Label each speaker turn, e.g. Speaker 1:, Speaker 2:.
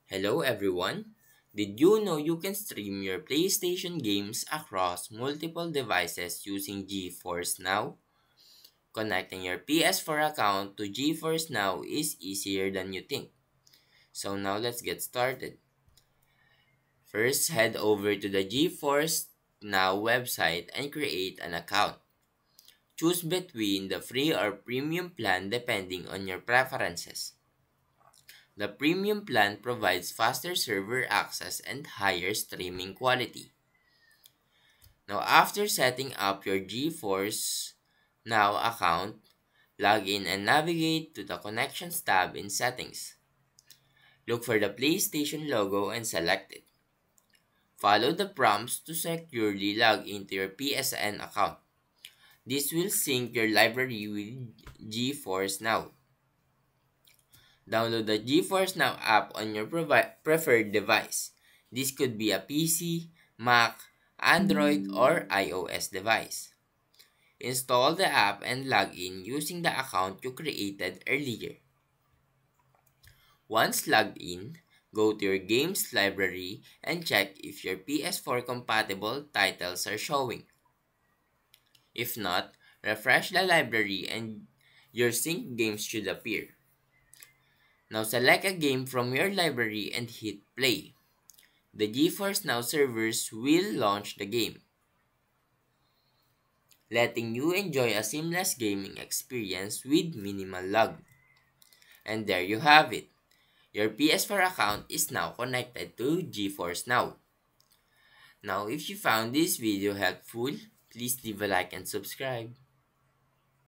Speaker 1: Hello everyone! Did you know you can stream your PlayStation games across multiple devices using GeForce Now? Connecting your PS4 account to GeForce Now is easier than you think. So now let's get started. First, head over to the GeForce Now website and create an account. Choose between the free or premium plan depending on your preferences. The premium plan provides faster server access and higher streaming quality. Now, after setting up your GeForce Now account, log in and navigate to the Connections tab in Settings. Look for the PlayStation logo and select it. Follow the prompts to securely log into your PSN account. This will sync your library with GeForce Now. Download the GeForce Now app on your preferred device. This could be a PC, Mac, Android, or iOS device. Install the app and log in using the account you created earlier. Once logged in, go to your games library and check if your PS4 compatible titles are showing. If not, refresh the library and your synced games should appear. Now select a game from your library and hit play. The GeForce Now servers will launch the game, letting you enjoy a seamless gaming experience with minimal lag. And there you have it. Your PS4 account is now connected to GeForce Now. Now, if you found this video helpful, please leave a like and subscribe.